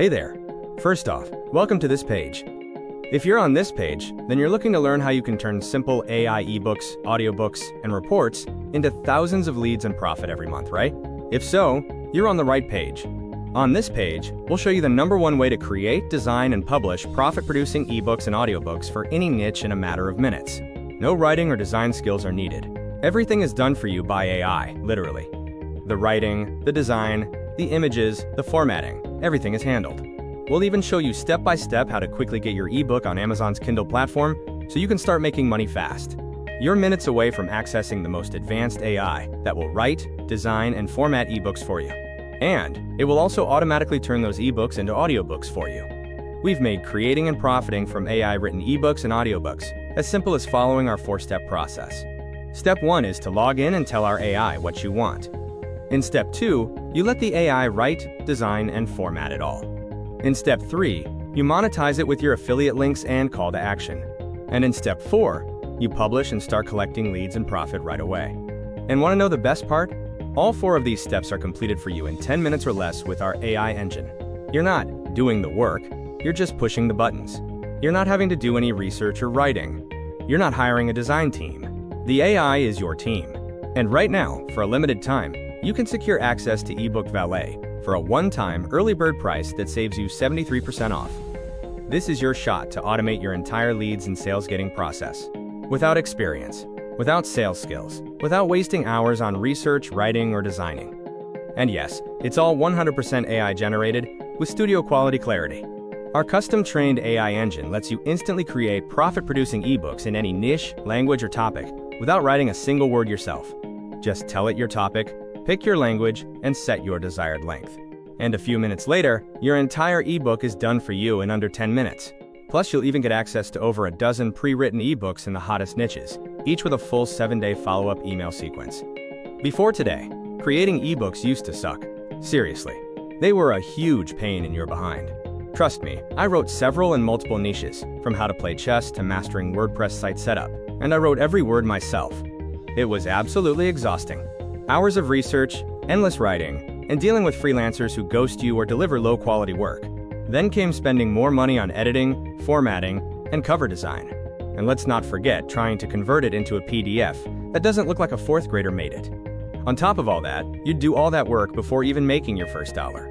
Hey there. First off, welcome to this page. If you're on this page, then you're looking to learn how you can turn simple AI ebooks, audiobooks, and reports into thousands of leads and profit every month, right? If so, you're on the right page. On this page, we'll show you the #1 way to create, design, and publish profit-producing ebooks and audiobooks for any niche in a matter of minutes. No writing or design skills are needed. Everything is done for you by AI, literally. The writing, the design, the images, the formatting, everything is handled. We'll even show you step-by-step how to quickly get your ebook on Amazon's Kindle platform so you can start making money fast. You're minutes away from accessing the most advanced AI that will write, design, and format ebooks for you. And it will also automatically turn those ebooks into audiobooks for you. We've made creating and profiting from AI-written ebooks and audiobooks as simple as following our 4-step process. Step 1 is to log in and tell our AI what you want. In Step 2, you let the AI write, design, and format it all. In Step 3, you monetize it with your affiliate links and call to action. And in Step 4, you publish and start collecting leads and profit right away. And want to know the best part? All 4 of these steps are completed for you in 10 minutes or less with our AI engine. You're not doing the work, you're just pushing the buttons. You're not having to do any research or writing. You're not hiring a design team. The AI is your team. And right now, for a limited time, you can secure access to eBookValet for a one-time early bird price that saves you 73% off. This is your shot to automate your entire leads and sales getting process. Without experience, without sales skills, without wasting hours on research, writing, or designing. And yes, it's all 100% AI generated with studio quality clarity. Our custom-trained AI engine lets you instantly create profit-producing ebooks in any niche, language, or topic without writing a single word yourself. Just tell it your topic, pick your language, and set your desired length. And a few minutes later, your entire ebook is done for you in under 10 minutes. Plus, you'll even get access to over a dozen pre-written ebooks in the hottest niches, each with a full 7-day follow-up email sequence. Before today, creating ebooks used to suck. Seriously, they were a huge pain in your behind. Trust me, I wrote several in multiple niches, from how to play chess to mastering WordPress site setup, and I wrote every word myself. It was absolutely exhausting. Hours of research, endless writing, and dealing with freelancers who ghost you or deliver low-quality work. Then came spending more money on editing, formatting, and cover design. And let's not forget trying to convert it into a PDF that doesn't look like a 4th grader made it. On top of all that, you'd do all that work before even making your first dollar.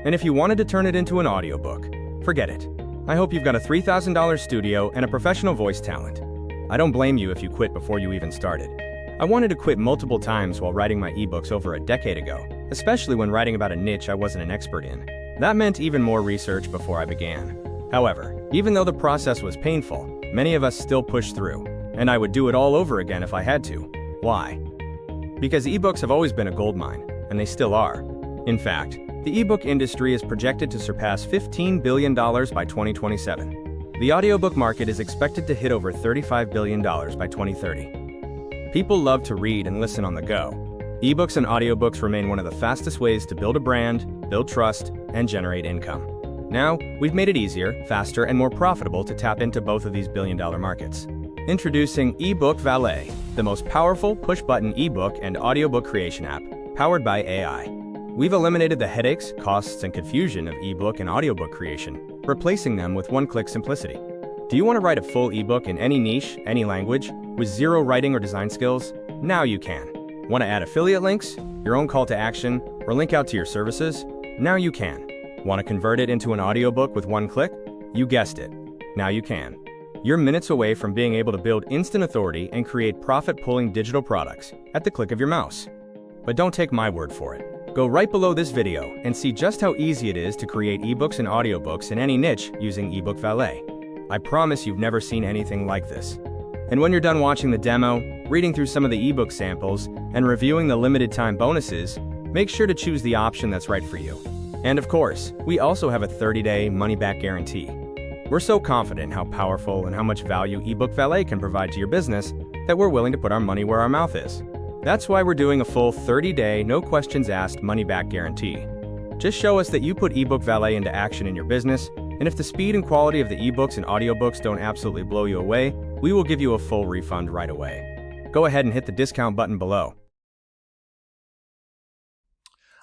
And if you wanted to turn it into an audiobook, forget it. I hope you've got a $3,000 studio and a professional voice talent. I don't blame you if you quit before you even started. I wanted to quit multiple times while writing my ebooks over a decade ago, especially when writing about a niche I wasn't an expert in. That meant even more research before I began. However, even though the process was painful, many of us still pushed through, and I would do it all over again if I had to. Why? Because ebooks have always been a goldmine, and they still are. In fact, the ebook industry is projected to surpass $15 billion by 2027. The audiobook market is expected to hit over $35 billion by 2030. People love to read and listen on the go. Ebooks and audiobooks remain one of the fastest ways to build a brand, build trust, and generate income. Now, we've made it easier, faster, and more profitable to tap into both of these billion-dollar markets. Introducing eBookValet, the most powerful push-button ebook and audiobook creation app, powered by AI. We've eliminated the headaches, costs, and confusion of ebook and audiobook creation, replacing them with one-click simplicity. Do you want to write a full ebook in any niche, any language, with zero writing or design skills? Now you can. Want to add affiliate links, your own call to action, or link out to your services? Now you can. Want to convert it into an audiobook with one click? You guessed it. Now you can. You're minutes away from being able to build instant authority and create profit-pulling digital products at the click of your mouse. But don't take my word for it. Go right below this video and see just how easy it is to create ebooks and audiobooks in any niche using eBookValet. I promise you've never seen anything like this. And when you're done watching the demo, reading through some of the ebook samples, and reviewing the limited time bonuses, make sure to choose the option that's right for you. And of course, we also have a 30-day money-back guarantee. We're so confident in how powerful and how much value eBookValet can provide to your business that we're willing to put our money where our mouth is. That's why we're doing a full 30-day, no-questions-asked money-back guarantee. Just show us that you put eBookValet into action in your business, and if the speed and quality of the ebooks and audiobooks don't absolutely blow you away, we will give you a full refund right away. Go ahead and hit the discount button below.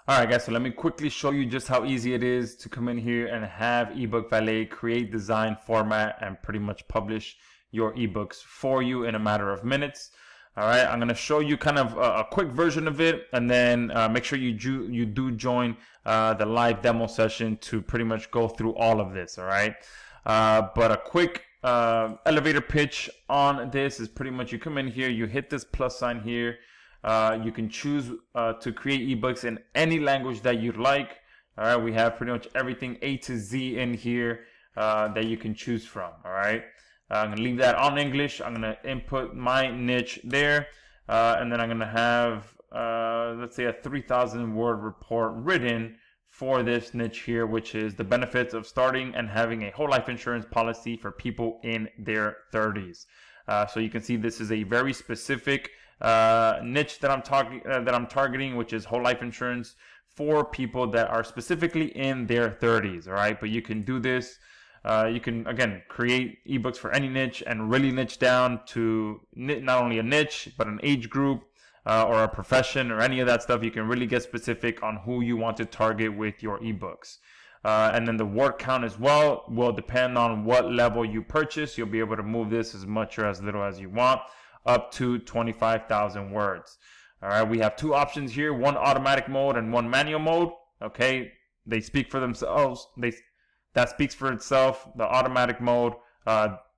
All right, guys, so let me quickly show you just how easy it is to come in here and have eBookValet create, design, format, and pretty much publish your ebooks for you in a matter of minutes. All right, I'm going to show you kind of a quick version of it, and then make sure you do join the live demo session to pretty much go through all of this. All right, but a quick elevator pitch on this is pretty much you come in here, you hit this plus sign here. You can choose to create ebooks in any language that you'd like. All right, we have pretty much everything A to Z in here that you can choose from. All right, I'm gonna leave that on English. I'm gonna input my niche there, and then I'm gonna have let's say a 3,000 word report written for this niche here, which is the benefits of starting and having a whole life insurance policy for people in their 30s. So you can see this is a very specific niche that I'm targeting, which is whole life insurance for people that are specifically in their 30s. All right, but you can do this. You can again create ebooks for any niche and really niche down to not only a niche but an age group or a profession or any of that stuff. You can really get specific on who you want to target with your ebooks. And then the word count as well will depend on what level you purchase. You'll be able to move this as much or as little as you want, up to 25,000 words. All right, we have two options here, one automatic mode and one manual mode. Okay, they speak for themselves. That speaks for itself. The automatic mode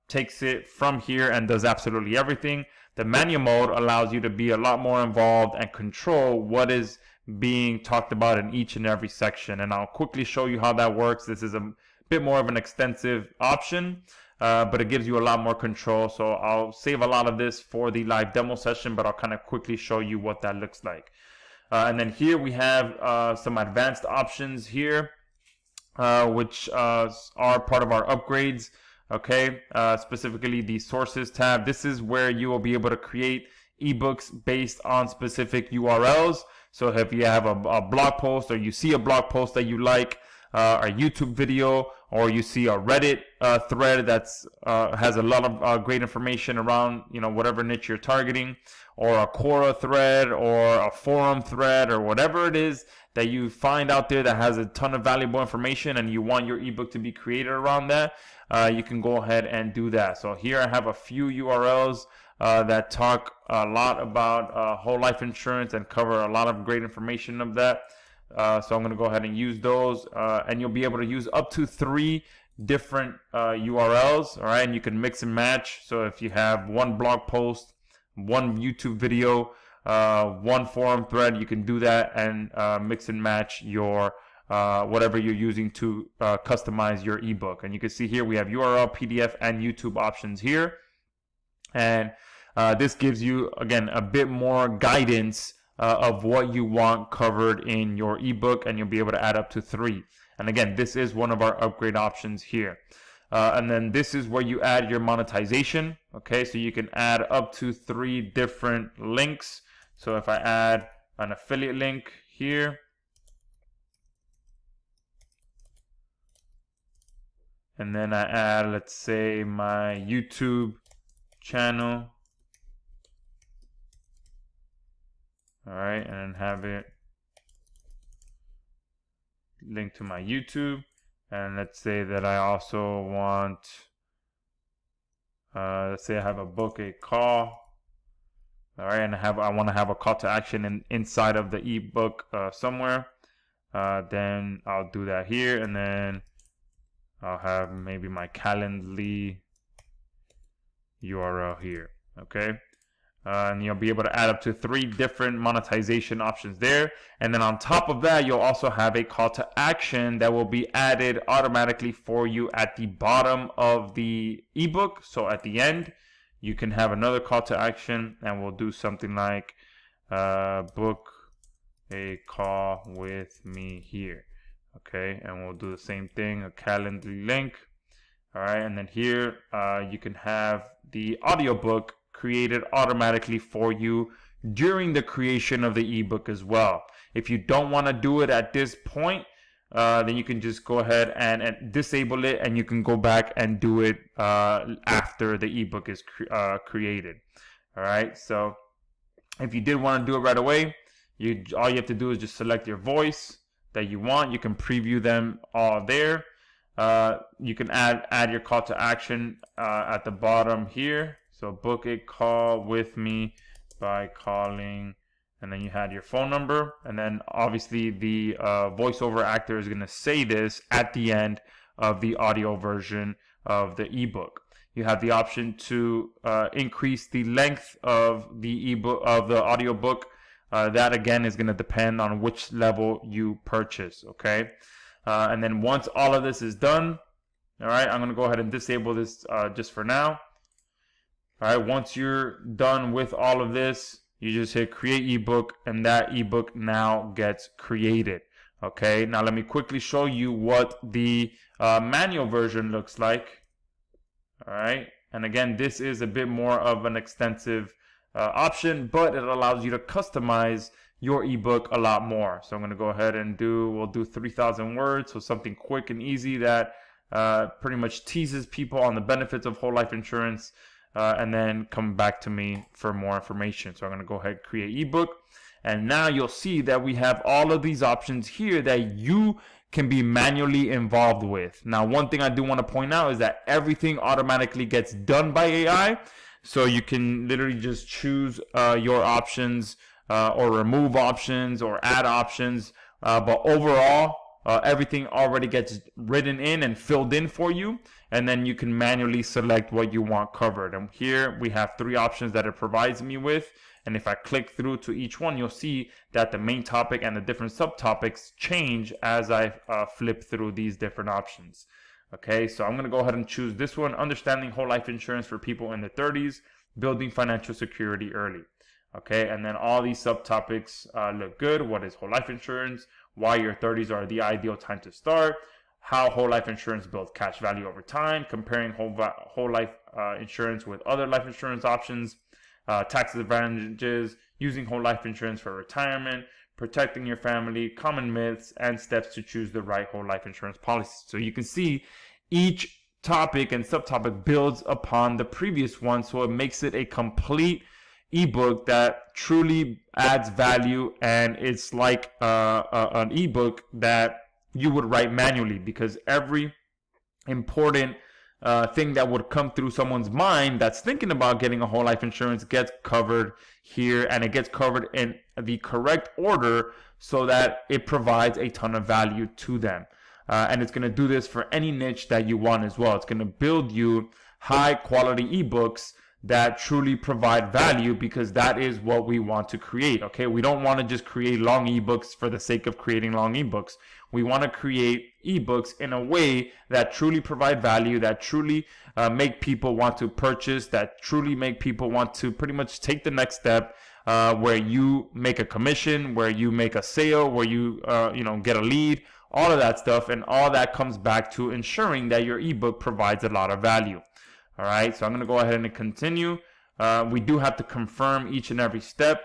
takes it from here and does absolutely everything. The manual mode allows you to be a lot more involved and control what is being talked about in each and every section. And I'll quickly show you how that works. This is a bit more of an extensive option, but it gives you a lot more control. So I'll save a lot of this for the live demo session, but I'll kind of quickly show you what that looks like. And then here we have some advanced options here, which are part of our upgrades. Okay, specifically the sources tab. This is where you will be able to create ebooks based on specific URLs. So if you have a blog post, or you see a blog post that you like, a YouTube video, or you see a Reddit thread that's has a lot of great information around, you know, whatever niche you're targeting, or a Quora thread or a forum thread or whatever it is that you find out there that has a ton of valuable information and you want your ebook to be created around that, you can go ahead and do that. So here I have a few URLs that talk a lot about whole life insurance and cover a lot of great information of that. So I'm going to go ahead and use those, and you'll be able to use up to 3 different URLs. All right, and you can mix and match. So if you have one blog post, one YouTube video, one forum thread, you can do that and mix and match your whatever you're using to customize your ebook. And you can see here we have URL, PDF, and YouTube options here. And this gives you, again, a bit more guidance of what you want covered in your ebook, and you'll be able to add up to 3. And again, this is one of our upgrade options here. And then this is where you add your monetization. Okay, so you can add up to 3 different links. So if I add an affiliate link here, and then I add, let's say, my YouTube channel. All right, and then have it linked to my YouTube. And let's say that I also want, let's say I have a book a call. All right, and I want to have a call to action inside of the ebook somewhere. Then I'll do that here, and then I'll have maybe my Calendly URL here. Okay, and you'll be able to add up to 3 different monetization options there. And then on top of that, you'll also have a call to action that will be added automatically for you at the bottom of the ebook. So at the end, you can have another call to action, and we'll do something like book a call with me here. Okay, and we'll do the same thing, a Calendly link. All right, and then here you can have the audiobook created automatically for you during the creation of the ebook as well. If you don't want to do it at this point, then you can just go ahead and disable it, and you can go back and do it after the ebook is created. All right, so if you did want to do it right away, All you have to do is just select your voice that you want. You can preview them all there. You can add your call to action at the bottom here. So book a call with me by calling, and then you had your phone number, and then obviously the voiceover actor is going to say this at the end of the audio version of the ebook. You have the option to increase the length of the ebook, of the audiobook. That again is going to depend on which level you purchase. Okay, and then once all of this is done, all right, I'm going to go ahead and disable this just for now. All right, once you're done with all of this, you just hit create ebook, and that ebook now gets created. Okay, now let me quickly show you what the manual version looks like. All right, and again, this is a bit more of an extensive option, but it allows you to customize your ebook a lot more. So I'm going to go ahead and we'll do 3,000 words, so something quick and easy that pretty much teases people on the benefits of whole life insurance, and then come back to me for more information. So I'm going to go ahead and create ebook, and now you'll see that we have all of these options here that you can be manually involved with. Now, one thing I do want to point out is that everything automatically gets done by AI. So you can literally just choose your options or remove options or add options. But overall, everything already gets written in and filled in for you. And then you can manually select what you want covered. And here we have 3 options that it provides me with. And if I click through to each one, you'll see that the main topic and the different subtopics change as I flip through these different options. Okay, so I'm going to go ahead and choose this one, Understanding Whole Life Insurance for People in their 30s, Building Financial Security Early. Okay, and then all these subtopics look good. What is whole life insurance? Why your 30s are the ideal time to start? How whole life insurance builds cash value over time? Comparing whole life insurance with other life insurance options. Tax advantages, using whole life insurance for retirement, protecting your family, common myths, and steps to choose the right whole life insurance policy. So you can see each topic and subtopic builds upon the previous one, so it makes it a complete ebook that truly adds value, and it's like an ebook that you would write manually, because every important thing that would come through someone's mind that's thinking about getting a whole life insurance gets covered here, and it gets covered in the correct order so that it provides a ton of value to them. And it's going to do this for any niche that you want as well. It's going to build you high quality ebooks that truly provide value, because that is what we want to create. Okay, we don't want to just create long ebooks for the sake of creating long ebooks. We want to create ebooks in a way that truly provide value, that truly make people want to purchase, that truly make people want to pretty much take the next step, where you make a commission, where you make a sale, where you get a lead, all of that stuff, and all that comes back to ensuring that your ebook provides a lot of value. All right, so I'm going to go ahead and continue. We do have to confirm each and every step,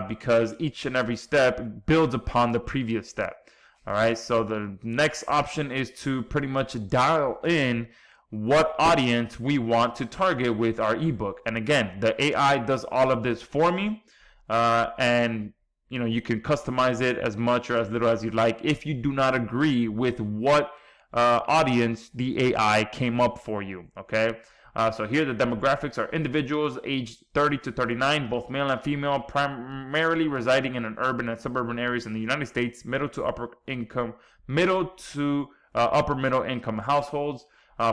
because each and every step builds upon the previous step. All right, so the next option is to pretty much dial in what audience we want to target with our ebook. And again, the AI does all of this for me, and you can customize it as much or as little as you like if you do not agree with what audience the AI came up for you. Okay. So here the demographics are individuals aged 30 to 39, both male and female, primarily residing in an urban and suburban areas in the United States, middle to upper middle income households,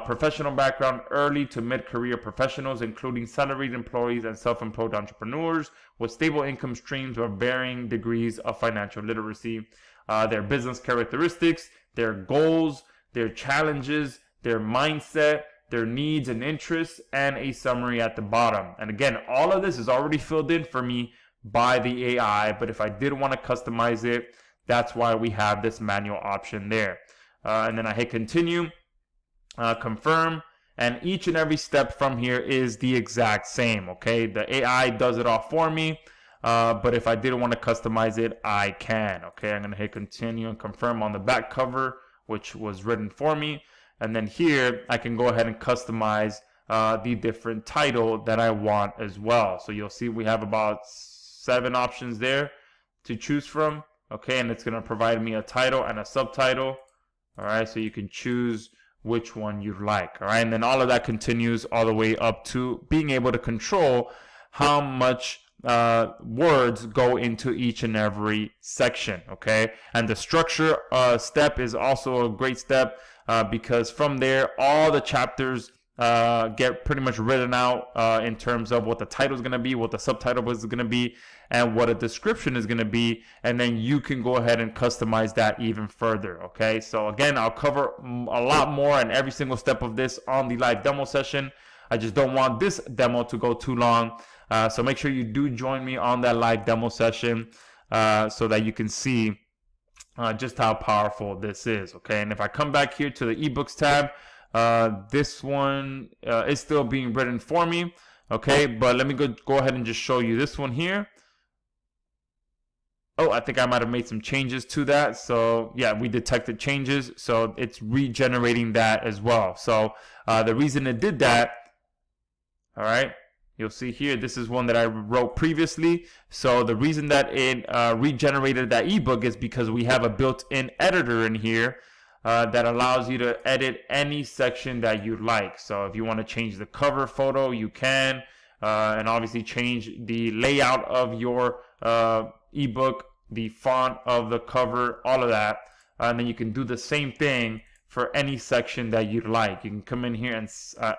professional background, early to mid-career professionals, including salaried employees and self-employed entrepreneurs with stable income streams or varying degrees of financial literacy, their business characteristics, their goals, their challenges, their mindset, their needs and interests, and a summary at the bottom. And again, all of this is already filled in for me by the AI, but if I did want to customize it, that's why we have this manual option there. And then I hit continue, confirm, and each and every step from here is the exact same. Okay, the AI does it all for me, but if I didn't want to customize it, I can. Okay, I'm going to hit continue and confirm on the back cover, which was written for me. And then here, I can go ahead and customize the different title that I want as well. So you'll see we have about 7 options there. to choose from. Okay, and it's going to provide me a title and a subtitle. All right, so you can choose which one you like. All right, and then all of that continues all the way up to being able to control how much words go into each and every section. Okay, and the structure step is also a great step because from there all the chapters get pretty much written out in terms of what the title is going to be, what the subtitle is going to be, and what a description is going to be, and then you can go ahead and customize that even further. Okay, so again, I'll cover a lot more and every single step of this on the live demo session. I just don't want this demo to go too long, so make sure you do join me on that live demo session so that you can see just how powerful this is. Okay, and if I come back here to the ebooks tab, this one is still being written for me. Okay, but let me go ahead and just show you this one here. Oh, I think I might have made some changes to that. So yeah, we detected changes, so it's regenerating that as well. So the reason it did that, all right, you'll see here, this is one that I wrote previously. So the reason that it regenerated that ebook is because we have a built-in editor in here that allows you to edit any section that you like. So if you want to change the cover photo, you can, and obviously change the layout of your ebook, the font of the cover, all of that. And then you can do the same thing for any section that you'd like. You can come in here and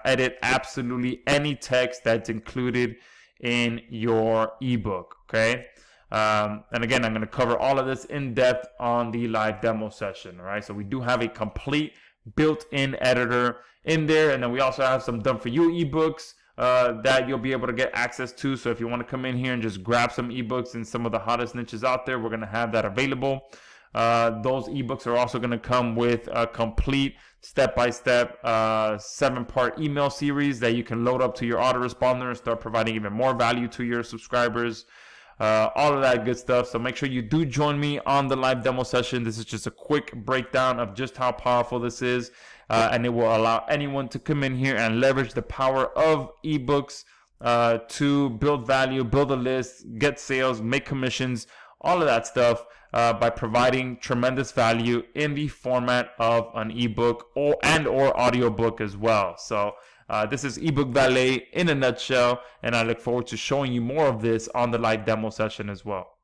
edit absolutely any text that's included in your ebook. Okay. And again, I'm going to cover all of this in depth on the live demo session. All right, so we do have a complete built-in editor in there, and then we also have some done for you ebooks that you'll be able to get access to. So if you want to come in here and just grab some ebooks in some of the hottest niches out there, we're going to have that available. Those ebooks are also going to come with a complete step-by-step 7-part email series that you can load up to your autoresponder and start providing even more value to your subscribers. All of that good stuff. So make sure you do join me on the live demo session. This is just a quick breakdown of just how powerful this is, and it will allow anyone to come in here and leverage the power of ebooks to build value, build a list, get sales, make commissions, all of that stuff by providing tremendous value in the format of an ebook or audiobook as well. So this is eBookValet in a nutshell, and I look forward to showing you more of this on the live demo session as well.